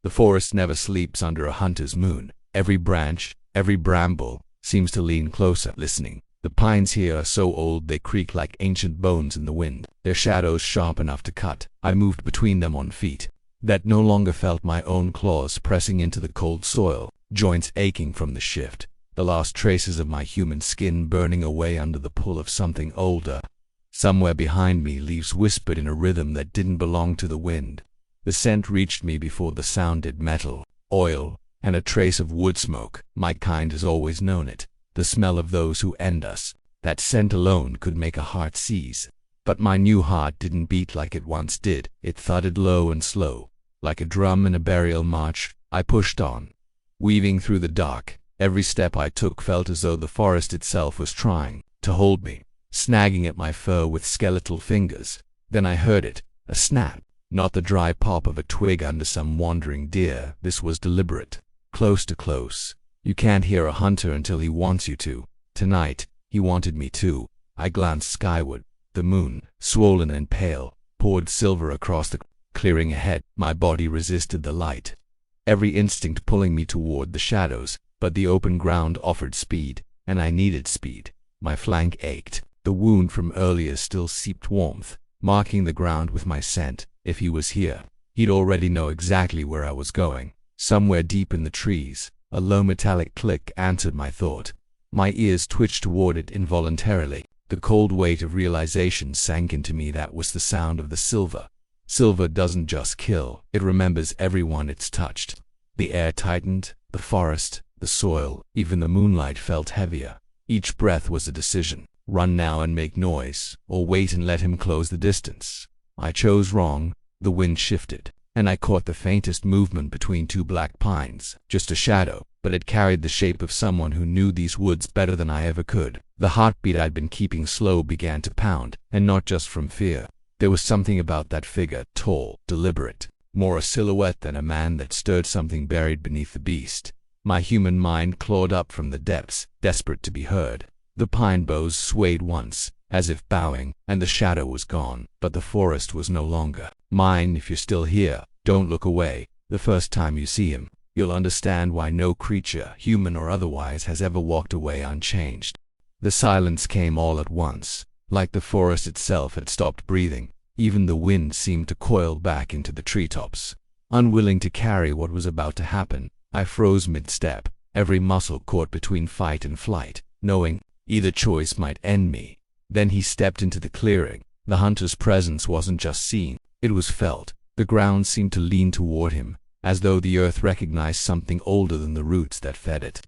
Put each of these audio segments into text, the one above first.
The forest never sleeps under a hunter's moon. Every branch, every bramble, seems to lean closer, listening. The pines here are so old they creak like ancient bones in the wind, their shadows sharp enough to cut. I moved between them on feet that no longer felt my own claws pressing into the cold soil, joints aching from the shift, the last traces of my human skin burning away under the pull of something older. Somewhere behind me, leaves whispered in a rhythm that didn't belong to the wind. The scent reached me before the sound did. Metal, oil, and a trace of wood smoke. My kind has always known it. The smell of those who end us. That scent alone could make a heart seize. But my new heart didn't beat like it once did. It thudded low and slow, like a drum in a burial march. I pushed on, weaving through the dark. Every step I took felt as though the forest itself was trying to hold me, snagging at my fur with skeletal fingers. Then I heard it, a snap. Not the dry pop of a twig under some wandering deer. This was deliberate. Close to close. You can't hear a hunter until he wants you to. Tonight, he wanted me to. I glanced skyward. The moon, swollen and pale, poured silver across the clearing ahead. My body resisted the light, every instinct pulling me toward the shadows, but the open ground offered speed, and I needed speed. My flank ached. The wound from earlier still seeped warmth, marking the ground with my scent. If he was here, he'd already know exactly where I was going. Somewhere deep in the trees, a low metallic click answered my thought. My ears twitched toward it involuntarily. The cold weight of realization sank into me. That was the sound of the silver. Silver doesn't just kill, it remembers everyone it's touched. The air tightened, the forest, the soil, even the moonlight felt heavier. Each breath was a decision. Run now and make noise, or wait and let him close the distance. I chose wrong. The wind shifted, and I caught the faintest movement between two black pines. Just a shadow, but it carried the shape of someone who knew these woods better than I ever could. The heartbeat I'd been keeping slow began to pound, and not just from fear. There was something about that figure, tall, deliberate, more a silhouette than a man, that stirred something buried beneath the beast. My human mind clawed up from the depths, desperate to be heard. The pine boughs swayed once, as if bowing, and the shadow was gone. But the forest was no longer mine. If you're still here, don't look away. The first time you see him, you'll understand why no creature, human or otherwise, has ever walked away unchanged. The silence came all at once, like the forest itself had stopped breathing. Even the wind seemed to coil back into the treetops. Unwilling to carry what was about to happen, I froze mid-step, every muscle caught between fight and flight, knowing either choice might end me. Then he stepped into the clearing. The hunter's presence wasn't just seen, it was felt. The ground seemed to lean toward him, as though the earth recognized something older than the roots that fed it.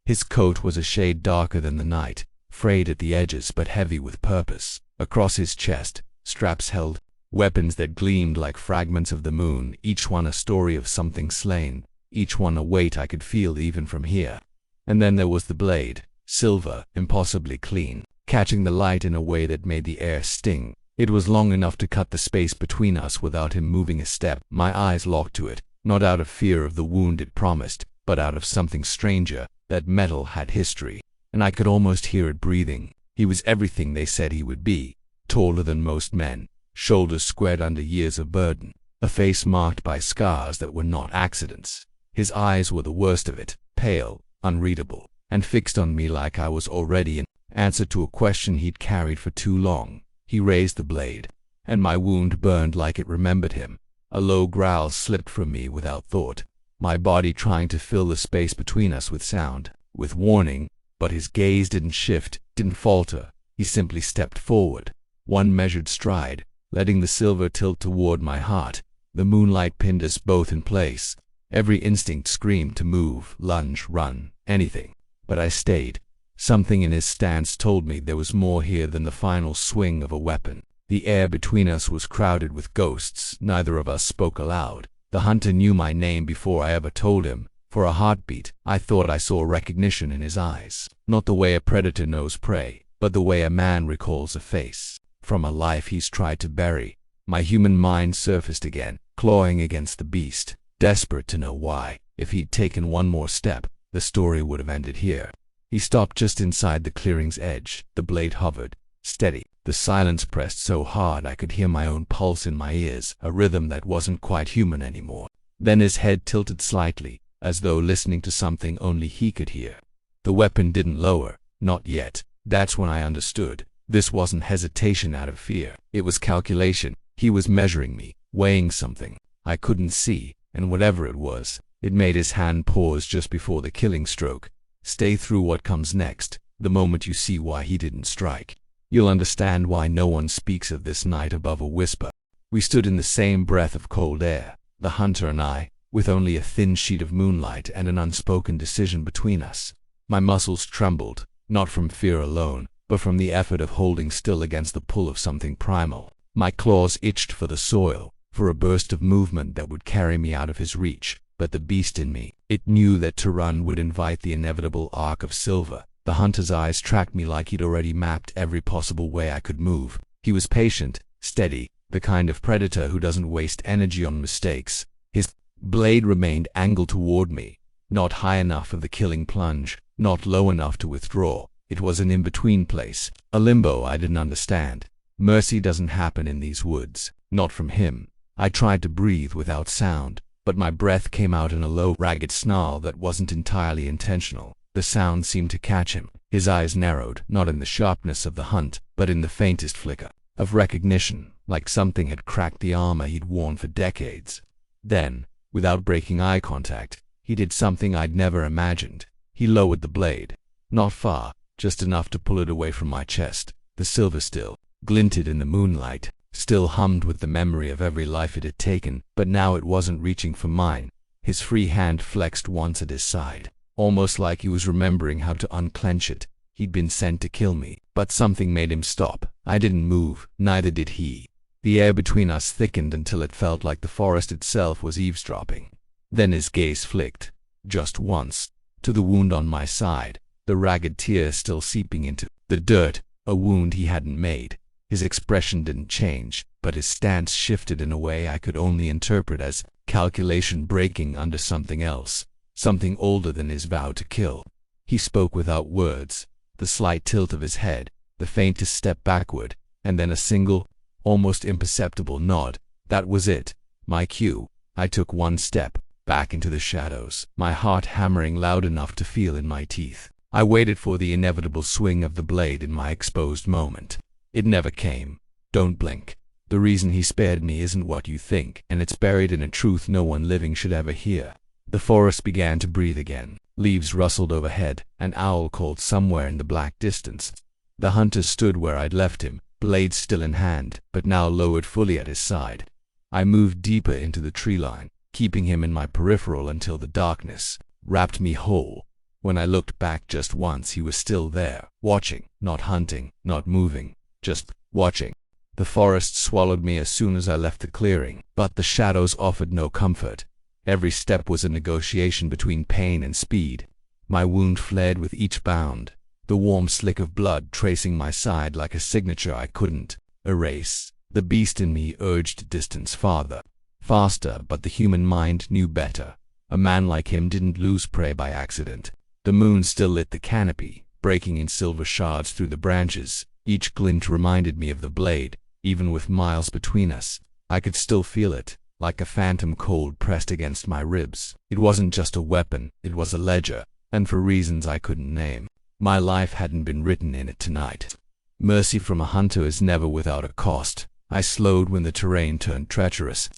His coat was a shade darker than the night, frayed at the edges but heavy with purpose. Across his chest, straps held weapons that gleamed like fragments of the moon, each one a story of something slain, each one a weight I could feel even from here. And then there was the blade, silver, impossibly clean, catching the light in a way that made the air sting. It was long enough to cut the space between us without him moving a step. My eyes locked to it, not out of fear of the wound it promised, but out of something stranger. That metal had history, and I could almost hear it breathing. He was everything they said he would be. Taller than most men, shoulders squared under years of burden, a face marked by scars that were not accidents. His eyes were the worst of it, pale, unreadable, and fixed on me like I was already an answer to a question he'd carried for too long. He raised the blade, and my wound burned like it remembered him. A low growl slipped from me without thought, my body trying to fill the space between us with sound, with warning. But his gaze didn't shift, didn't falter. He simply stepped forward, one measured stride, letting the silver tilt toward my heart. The moonlight pinned us both in place. Every instinct screamed to move, lunge, run, anything. But I stayed. Something in his stance told me there was more here than the final swing of a weapon. The air between us was crowded with ghosts. Neither of us spoke aloud. The hunter knew my name before I ever told him. For a heartbeat, I thought I saw recognition in his eyes. Not the way a predator knows prey, but the way a man recalls a face from a life he's tried to bury. My human mind surfaced again, clawing against the beast, desperate to know why. If he'd taken one more step, the story would have ended here. He stopped just inside the clearing's edge. The blade hovered, steady. The silence pressed so hard I could hear my own pulse in my ears, a rhythm that wasn't quite human anymore. Then his head tilted slightly, as though listening to something only he could hear. The weapon didn't lower, not yet. That's when I understood. This wasn't hesitation out of fear. It was calculation. He was measuring me, weighing something I couldn't see, and whatever it was, it made his hand pause just before the killing stroke. Stay through what comes next. The moment you see why he didn't strike, you'll understand why no one speaks of this night above a whisper. We stood in the same breath of cold air, the hunter and I, with only a thin sheet of moonlight and an unspoken decision between us. My muscles trembled, not from fear alone, but from the effort of holding still against the pull of something primal. My claws itched for the soil, for a burst of movement that would carry me out of his reach, but the beast in me, it knew that to run would invite the inevitable arc of silver. The hunter's eyes tracked me like he'd already mapped every possible way I could move. He was patient, steady, the kind of predator who doesn't waste energy on mistakes. His blade remained angled toward me, not high enough for the killing plunge, not low enough to withdraw. It was an in-between place, a limbo I didn't understand. Mercy doesn't happen in these woods, not from him. I tried to breathe without sound, but my breath came out in a low, ragged snarl that wasn't entirely intentional. The sound seemed to catch him. His eyes narrowed, not in the sharpness of the hunt, but in the faintest flicker of recognition, like something had cracked the armor he'd worn for decades. Then, without breaking eye contact, he did something I'd never imagined. He lowered the blade. Not far, just enough to pull it away from my chest. The silver still glinted in the moonlight, still hummed with the memory of every life it had taken, but now it wasn't reaching for mine. His free hand flexed once at his side, almost like he was remembering how to unclench it. He'd been sent to kill me, but something made him stop. I didn't move, neither did he. The air between us thickened until it felt like the forest itself was eavesdropping. Then his gaze flicked, just once, to the wound on my side, the ragged tear still seeping into the dirt, a wound he hadn't made. His expression didn't change, but his stance shifted in a way I could only interpret as calculation breaking under something else, something older than his vow to kill. He spoke without words, the slight tilt of his head, the faintest step backward, and then a single, almost imperceptible nod. That was it, my cue. I took one step, back into the shadows, my heart hammering loud enough to feel in my teeth. I waited for the inevitable swing of the blade in my exposed moment. It never came. Don't blink. The reason he spared me isn't what you think, and it's buried in a truth no one living should ever hear. The forest began to breathe again. Leaves rustled overhead. An owl called somewhere in the black distance. The hunter stood where I'd left him, blade still in hand, but now lowered fully at his side. I moved deeper into the tree line, keeping him in my peripheral until the darkness wrapped me whole. When I looked back just once, he was still there, watching, not hunting, not moving, just watching. The forest swallowed me as soon as I left the clearing, but the shadows offered no comfort. Every step was a negotiation between pain and speed. My wound flared with each bound, the warm slick of blood tracing my side like a signature I couldn't erase. The beast in me urged distance farther, faster, but the human mind knew better. A man like him didn't lose prey by accident. The moon still lit the canopy, breaking in silver shards through the branches. Each glint reminded me of the blade. Even with miles between us, I could still feel it, like a phantom cold pressed against my ribs. It wasn't just a weapon, it was a ledger, and for reasons I couldn't name. My life hadn't been written in it tonight. Mercy from a hunter is never without a cost. I slowed when the terrain turned treacherous.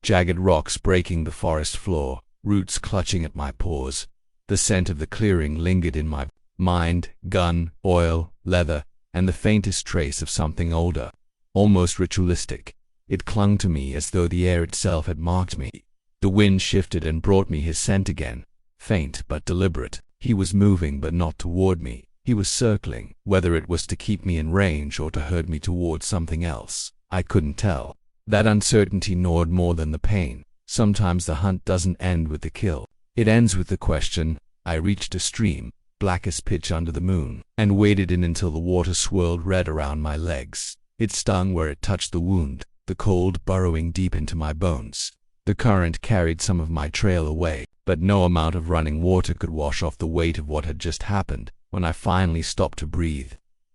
Jagged rocks breaking the forest floor, roots clutching at my paws. The scent of the clearing lingered in my mind, gun, oil, leather, and the faintest trace of something older, almost ritualistic. It clung to me as though the air itself had marked me. The wind shifted and brought me his scent again, faint but deliberate. He was moving but not toward me. He was circling, whether it was to keep me in range or to herd me toward something else. I couldn't tell. That uncertainty gnawed more than the pain. Sometimes the hunt doesn't end with the kill. It ends with the question. I reached a stream, black as pitch under the moon, and waded in until the water swirled red around my legs. It stung where it touched the wound, the cold burrowing deep into my bones. The current carried some of my trail away, but no amount of running water could wash off the weight of what had just happened. When I finally stopped to breathe,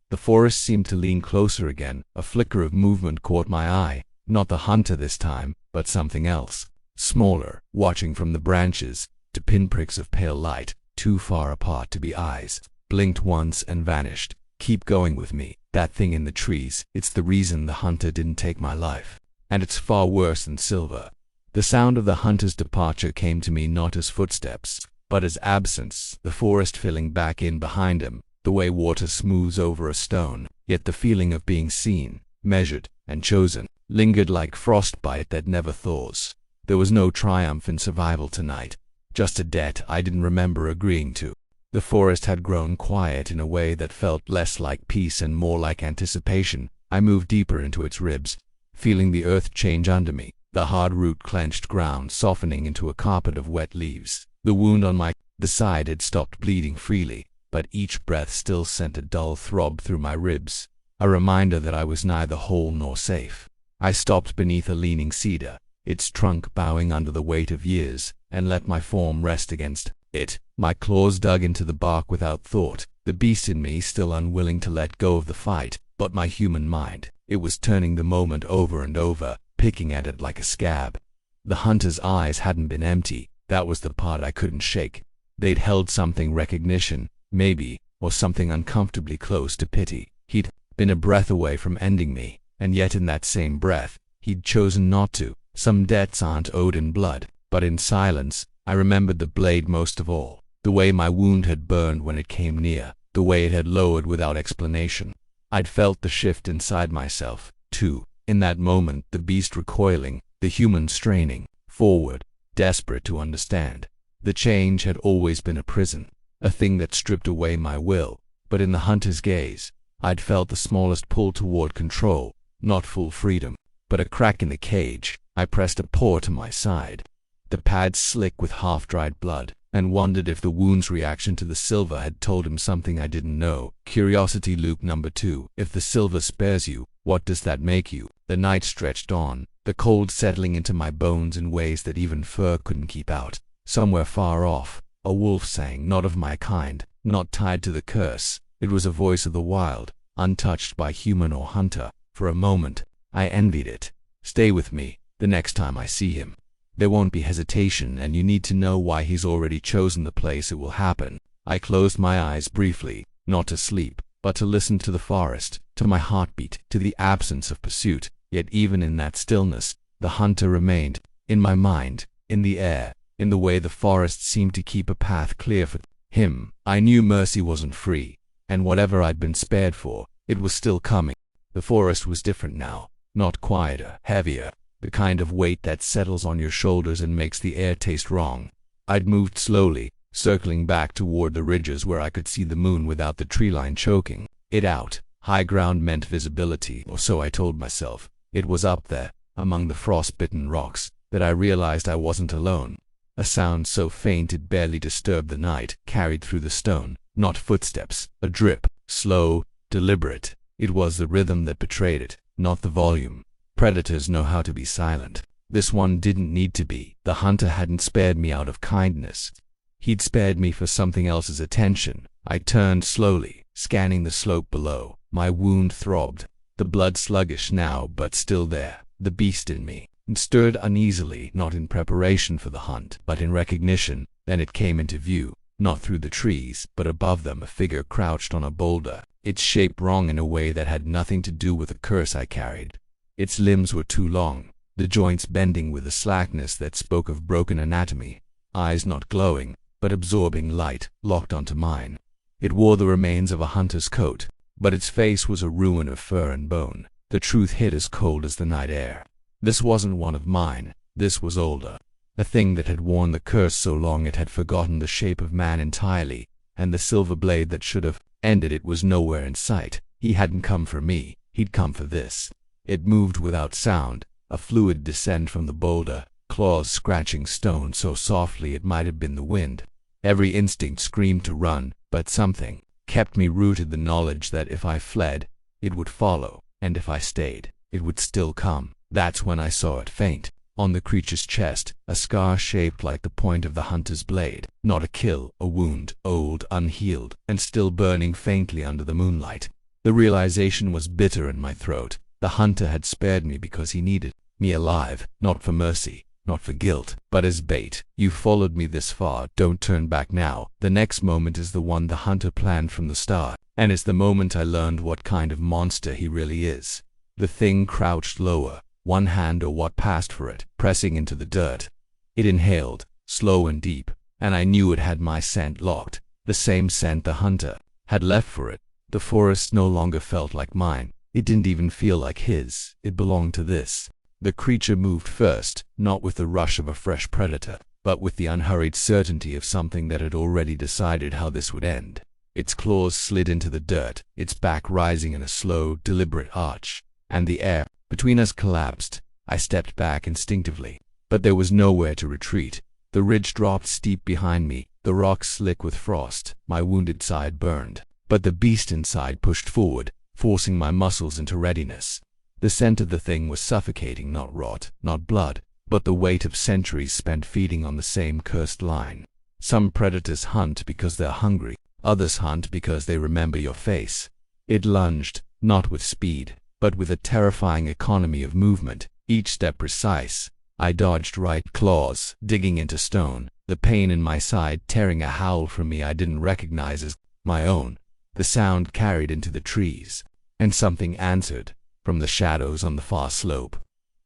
the forest seemed to lean closer again. A flicker of movement caught my eye. Not the hunter this time, but something else. smaller, watching from the branches, to pinpricks of pale light, too far apart to be eyes, blinked once and vanished. Keep going with me. That thing in the trees, it's the reason the hunter didn't take my life. And it's far worse than Silver. The sound of the hunter's departure came to me not as footsteps, but as absence, the forest filling back in behind him, the way water smooths over a stone. Yet the feeling of being seen, measured, and chosen, lingered like frostbite that never thaws. There was no triumph in survival tonight, just a debt I didn't remember agreeing to. The forest had grown quiet in a way that felt less like peace and more like anticipation. I moved deeper into its ribs, feeling the earth change under me, the hard root-clenched ground softening into a carpet of wet leaves. The wound on the side had stopped bleeding freely, but each breath still sent a dull throb through my ribs, a reminder that I was neither whole nor safe. I stopped beneath a leaning cedar, its trunk bowing under the weight of years, and let my form rest against it. My claws dug into the bark without thought, the beast in me still unwilling to let go of the fight, but my human mind, it was turning the moment over and over, picking at it like a scab. The hunter's eyes hadn't been empty, that was the part I couldn't shake. They'd held something, recognition, maybe, or something uncomfortably close to pity. He'd been a breath away from ending me, and yet in that same breath, he'd chosen not to. Some debts aren't owed in blood, but in silence. I remembered the blade most of all, the way my wound had burned when it came near, the way it had lowered without explanation. I'd felt the shift inside myself, too, in that moment, the beast recoiling, the human straining forward, desperate to understand. The change had always been a prison, a thing that stripped away my will, but in the hunter's gaze, I'd felt the smallest pull toward control, not full freedom, but a crack in the cage. I pressed a paw to my side, the pad slick with half-dried blood, and wondered if the wound's reaction to the silver had told him something I didn't know. Curiosity loop number 2. If the silver spares you, what does that make you? The night stretched on, the cold settling into my bones in ways that even fur couldn't keep out. Somewhere far off, a wolf sang, not of my kind, not tied to the curse. It was a voice of the wild, untouched by human or hunter. For a moment, I envied it. Stay with me, the next time I see him. There won't be hesitation, and you need to know why he's already chosen the place it will happen. I closed my eyes briefly, not to sleep, but to listen to the forest, to my heartbeat, to the absence of pursuit. Yet even in that stillness, the hunter remained, in my mind, in the air, in the way the forest seemed to keep a path clear for him. I knew mercy wasn't free, and whatever I'd been spared for, it was still coming. The forest was different now, not quieter, heavier, the kind of weight that settles on your shoulders and makes the air taste wrong. I'd moved slowly, circling back toward the ridges where I could see the moon without the tree line choking it out. High ground meant visibility, or so I told myself. It was up there, among the frost-bitten rocks, that I realized I wasn't alone. A sound so faint it barely disturbed the night, carried through the stone, not footsteps, a drip, slow, deliberate. It was the rhythm that betrayed it, not the volume. Predators know how to be silent. This one didn't need to be. The hunter hadn't spared me out of kindness. He'd spared me for something else's attention. I turned slowly, scanning the slope below. My wound throbbed, the blood sluggish now but still there. The beast in me stirred uneasily, not in preparation for the hunt, but in recognition. Then it came into view, not through the trees, but above them, a figure crouched on a boulder, its shape wrong in a way that had nothing to do with the curse I carried. Its limbs were too long, the joints bending with a slackness that spoke of broken anatomy, eyes not glowing, but absorbing light, locked onto mine. It wore the remains of a hunter's coat, but its face was a ruin of fur and bone. The truth hit as cold as the night air. This wasn't one of mine, this was older. A thing that had worn the curse so long it had forgotten the shape of man entirely, and the silver blade that should have ended it was nowhere in sight. He hadn't come for me, he'd come for this. It moved without sound, a fluid descent from the boulder, claws scratching stone so softly it might have been the wind. Every instinct screamed to run, but something kept me rooted, the knowledge that if I fled, it would follow, and if I stayed, it would still come. That's when I saw it faint. On the creature's chest, a scar shaped like the point of the hunter's blade. Not a kill, a wound, old, unhealed, and still burning faintly under the moonlight. The realization was bitter in my throat. The hunter had spared me because he needed me alive, not for mercy, not for guilt, but as bait. You followed me this far, don't turn back now. The next moment is the one the hunter planned from the start, and it's the moment I learned what kind of monster he really is. The thing crouched lower, one hand or what passed for it, pressing into the dirt. It inhaled, slow and deep, and I knew it had my scent locked, the same scent the hunter had left for it. The forest no longer felt like mine. It didn't even feel like his. It belonged to this. The creature moved first, not with the rush of a fresh predator, but with the unhurried certainty of something that had already decided how this would end. Its claws slid into the dirt, its back rising in a slow, deliberate arch, and the air between us collapsed. I stepped back instinctively, but there was nowhere to retreat. The ridge dropped steep behind me, the rocks slick with frost. My wounded side burned, but the beast inside pushed forward, forcing my muscles into readiness. The scent of the thing was suffocating, not rot, not blood, but the weight of centuries spent feeding on the same cursed line. Some predators hunt because they're hungry, others hunt because they remember your face. It lunged, not with speed, but with a terrifying economy of movement, each step precise. I dodged right, claws digging into stone, the pain in my side tearing a howl from me I didn't recognize as my own. The sound carried into the trees, and something answered from the shadows on the far slope.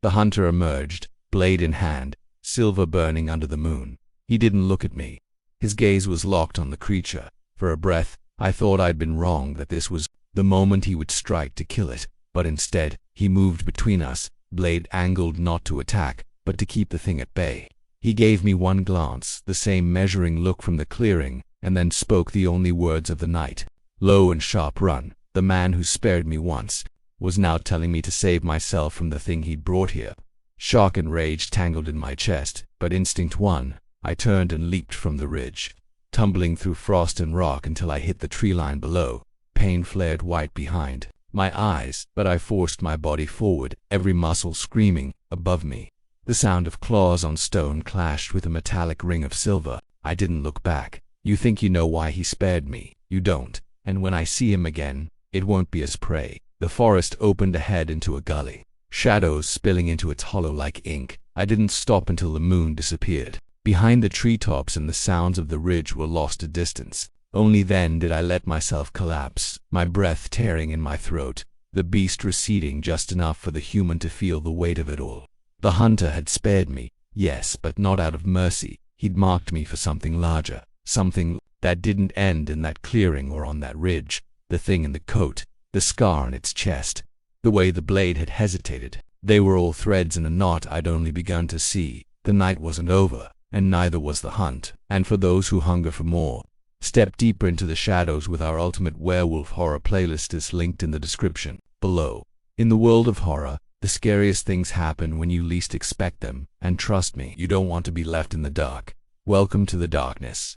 The hunter emerged, blade in hand, silver burning under the moon. He didn't look at me. His gaze was locked on the creature. For a breath, I thought I'd been wrong, that this was the moment he would strike to kill it, but instead, he moved between us, blade angled not to attack, but to keep the thing at bay. He gave me one glance, the same measuring look from the clearing, and then spoke the only words of the night. Low and sharp, run. The man who spared me once was now telling me to save myself from the thing he'd brought here. Shock and rage tangled in my chest, but instinct won. I turned and leaped from the ridge, tumbling through frost and rock until I hit the tree line below. Pain flared white behind my eyes, but I forced my body forward, every muscle screaming. Above me, the sound of claws on stone clashed with a metallic ring of silver. I didn't look back. You think you know why he spared me. You don't. And when I see him again, it won't be as prey. The forest opened ahead into a gully, shadows spilling into its hollow like ink. I didn't stop until the moon disappeared behind the treetops and the sounds of the ridge were lost to distance. Only then did I let myself collapse, my breath tearing in my throat, the beast receding just enough for the human to feel the weight of it all. The hunter had spared me, yes, but not out of mercy. He'd marked me for something larger, something that didn't end in that clearing or on that ridge. The thing in the coat, the scar on its chest, the way the blade had hesitated, they were all threads in a knot I'd only begun to see. The night wasn't over, and neither was the hunt. And for those who hunger for more, step deeper into the shadows with our ultimate werewolf horror playlist is linked in the description below. In the world of horror, the scariest things happen when you least expect them, and trust me, you don't want to be left in the dark. Welcome to the darkness.